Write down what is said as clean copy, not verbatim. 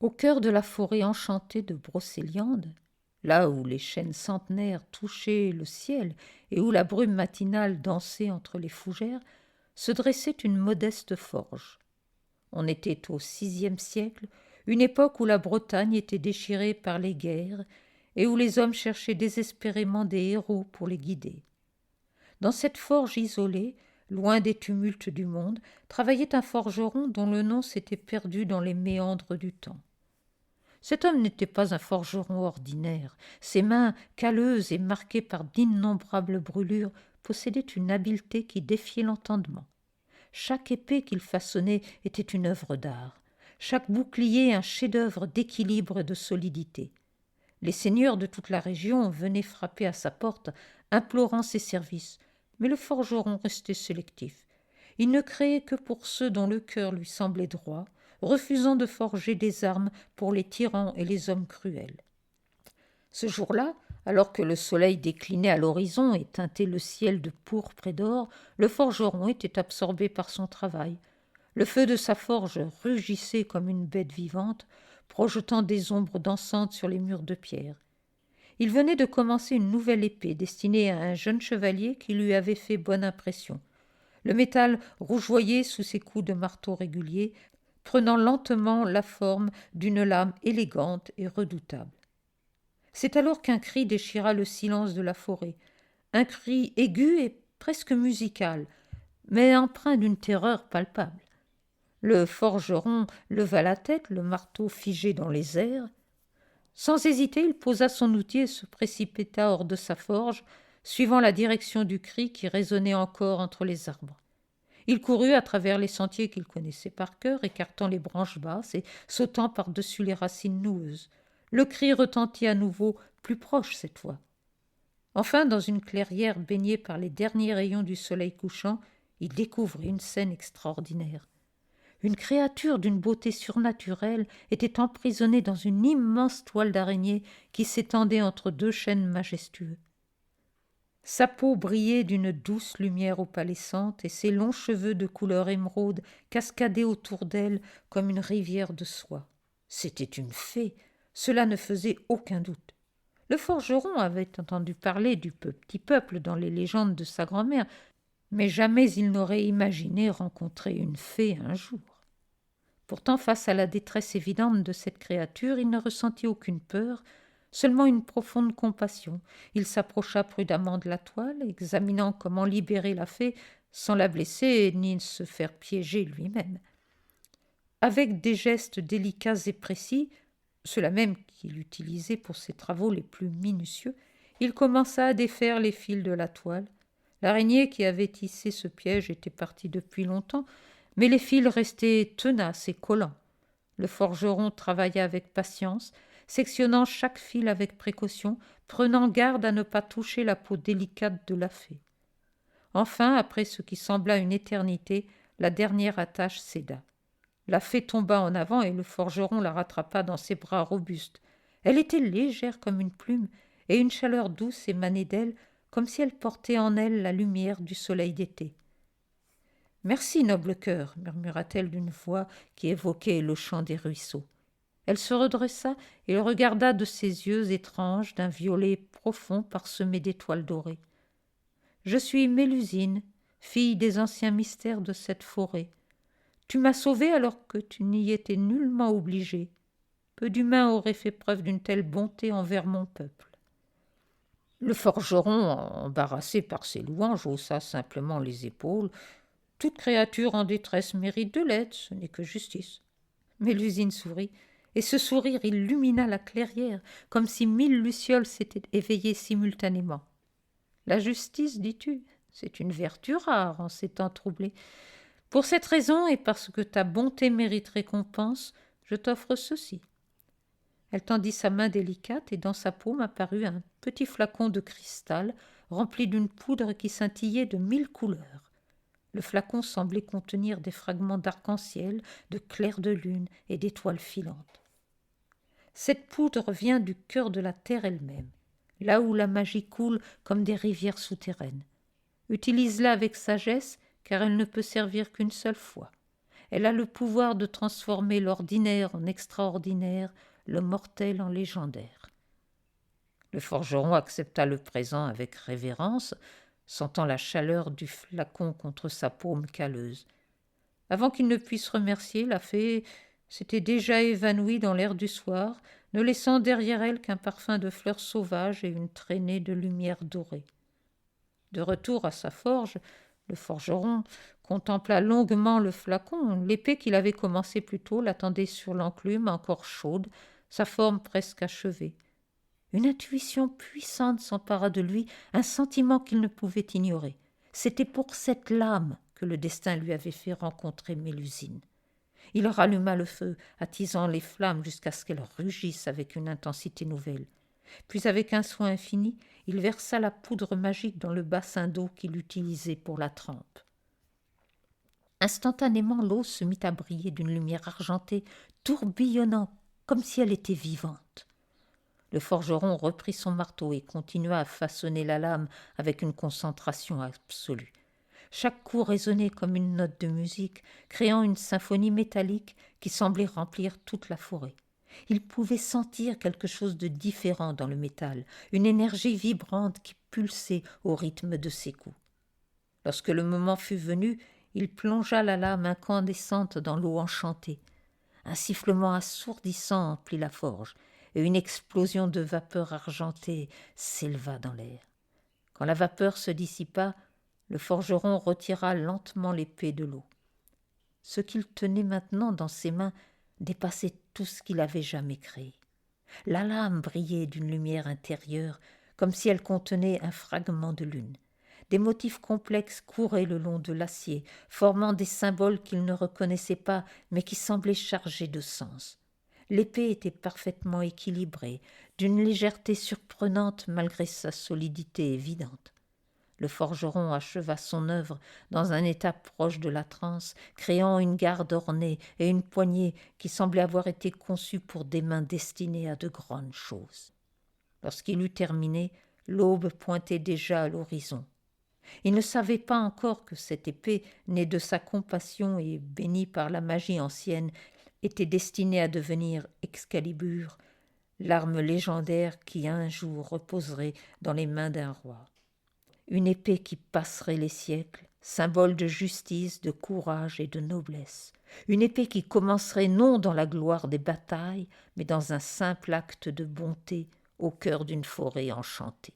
Au cœur de la forêt enchantée de Brocéliande, là où les chênes centenaires touchaient le ciel et où la brume matinale dansait entre les fougères, se dressait une modeste forge. On était au VIe siècle, une époque où la Bretagne était déchirée par les guerres et où les hommes cherchaient désespérément des héros pour les guider. Dans cette forge isolée, loin des tumultes du monde, travaillait un forgeron dont le nom s'était perdu dans les méandres du temps. Cet homme n'était pas un forgeron ordinaire. Ses mains, calleuses et marquées par d'innombrables brûlures, possédaient une habileté qui défiait l'entendement. Chaque épée qu'il façonnait était une œuvre d'art, chaque bouclier un chef-d'œuvre d'équilibre et de solidité. Les seigneurs de toute la région venaient frapper à sa porte, implorant ses services, mais le forgeron restait sélectif. Il ne créait que pour ceux dont le cœur lui semblait droit, refusant de forger des armes pour les tyrans et les hommes cruels. Ce jour-là, alors que le soleil déclinait à l'horizon et teintait le ciel de pourpre et d'or, le forgeron était absorbé par son travail. Le feu de sa forge rugissait comme une bête vivante, projetant des ombres dansantes sur les murs de pierre. Il venait de commencer une nouvelle épée destinée à un jeune chevalier qui lui avait fait bonne impression. Le métal rougeoyait sous ses coups de marteau réguliers, prenant lentement la forme d'une lame élégante et redoutable. C'est alors qu'un cri déchira le silence de la forêt, un cri aigu et presque musical, mais empreint d'une terreur palpable. Le forgeron leva la tête, le marteau figé dans les airs. Sans hésiter, il posa son outil et se précipita hors de sa forge, suivant la direction du cri qui résonnait encore entre les arbres. Il courut à travers les sentiers qu'il connaissait par cœur, écartant les branches basses et sautant par-dessus les racines noueuses. Le cri retentit à nouveau, plus proche cette fois. Enfin, dans une clairière baignée par les derniers rayons du soleil couchant, il découvrit une scène extraordinaire. Une créature d'une beauté surnaturelle était emprisonnée dans une immense toile d'araignée qui s'étendait entre deux chênes majestueux. Sa peau brillait d'une douce lumière opalescente et ses longs cheveux de couleur émeraude cascadaient autour d'elle comme une rivière de soie. C'était une fée, cela ne faisait aucun doute. Le forgeron avait entendu parler du petit peuple dans les légendes de sa grand-mère, mais jamais il n'aurait imaginé rencontrer une fée un jour. Pourtant, face à la détresse évidente de cette créature, il ne ressentit aucune peur, seulement une profonde compassion. Il s'approcha prudemment de la toile, examinant comment libérer la fée sans la blesser ni se faire piéger lui-même. Avec des gestes délicats et précis, ceux-là même qu'il utilisait pour ses travaux les plus minutieux, il commença à défaire les fils de la toile. L'araignée qui avait tissé ce piège était partie depuis longtemps, mais les fils restaient tenaces et collants. Le forgeron travailla avec patience, sectionnant chaque fil avec précaution, prenant garde à ne pas toucher la peau délicate de la fée. Enfin, après ce qui sembla une éternité, la dernière attache céda. La fée tomba en avant et le forgeron la rattrapa dans ses bras robustes. Elle était légère comme une plume et une chaleur douce émanait d'elle, comme si elle portait en elle la lumière du soleil d'été. « Merci, noble cœur, murmura-t-elle d'une voix qui évoquait le chant des ruisseaux. Elle se redressa et le regarda de ses yeux étranges d'un violet profond parsemé d'étoiles dorées. « Je suis Mélusine, fille des anciens mystères de cette forêt. Tu m'as sauvée alors que tu n'y étais nullement obligée. Peu d'humains auraient fait preuve d'une telle bonté envers mon peuple. » Le forgeron, embarrassé par ces louanges, haussa simplement les épaules. Toute créature en détresse mérite de l'aide, ce n'est que justice. Mélusine sourit, et ce sourire illumina la clairière, comme si 1000 lucioles s'étaient éveillées simultanément. La justice, dis-tu, c'est une vertu rare en ces temps troublés. Pour cette raison, et parce que ta bonté mérite récompense, je t'offre ceci. Elle tendit sa main délicate, et dans sa paume apparut un petit flacon de cristal rempli d'une poudre qui scintillait de 1000 couleurs. Le flacon semblait contenir des fragments d'arc-en-ciel, de clairs de lune et d'étoiles filantes. Cette poudre vient du cœur de la terre elle-même, là où la magie coule comme des rivières souterraines. Utilise-la avec sagesse, car elle ne peut servir qu'une seule fois. Elle a le pouvoir de transformer l'ordinaire en extraordinaire, le mortel en légendaire. Le forgeron accepta le présent avec révérence, sentant la chaleur du flacon contre sa paume calleuse. Avant qu'il ne puisse remercier, la fée s'était déjà évanouie dans l'air du soir, ne laissant derrière elle qu'un parfum de fleurs sauvages et une traînée de lumière dorée. De retour à sa forge, le forgeron contempla longuement le flacon. L'épée qu'il avait commencée plus tôt l'attendait sur l'enclume, encore chaude, sa forme presque achevée. Une intuition puissante s'empara de lui, un sentiment qu'il ne pouvait ignorer. C'était pour cette lame que le destin lui avait fait rencontrer Mélusine. Il ralluma le feu, attisant les flammes jusqu'à ce qu'elles rugissent avec une intensité nouvelle. Puis, avec un soin infini, il versa la poudre magique dans le bassin d'eau qu'il utilisait pour la trempe. Instantanément, l'eau se mit à briller d'une lumière argentée, tourbillonnant comme si elle était vivante. Le forgeron reprit son marteau et continua à façonner la lame avec une concentration absolue. Chaque coup résonnait comme une note de musique, créant une symphonie métallique qui semblait remplir toute la forêt. Il pouvait sentir quelque chose de différent dans le métal, une énergie vibrante qui pulsait au rythme de ses coups. Lorsque le moment fut venu, il plongea la lame incandescente dans l'eau enchantée. Un sifflement assourdissant emplit la forge, et une explosion de vapeur argentée s'éleva dans l'air. Quand la vapeur se dissipa, le forgeron retira lentement l'épée de l'eau. Ce qu'il tenait maintenant dans ses mains dépassait tout ce qu'il avait jamais créé. La lame brillait d'une lumière intérieure, comme si elle contenait un fragment de lune. Des motifs complexes couraient le long de l'acier, formant des symboles qu'il ne reconnaissait pas, mais qui semblaient chargés de sens. L'épée était parfaitement équilibrée, d'une légèreté surprenante malgré sa solidité évidente. Le forgeron acheva son œuvre dans un état proche de la transe, créant une garde ornée et une poignée qui semblaient avoir été conçues pour des mains destinées à de grandes choses. Lorsqu'il eut terminé, l'aube pointait déjà à l'horizon. Il ne savait pas encore que cette épée, née de sa compassion et bénie par la magie ancienne, était destinée à devenir Excalibur, l'arme légendaire qui un jour reposerait dans les mains d'un roi. Une épée qui passerait les siècles, symbole de justice, de courage et de noblesse. Une épée qui commencerait non dans la gloire des batailles, mais dans un simple acte de bonté au cœur d'une forêt enchantée.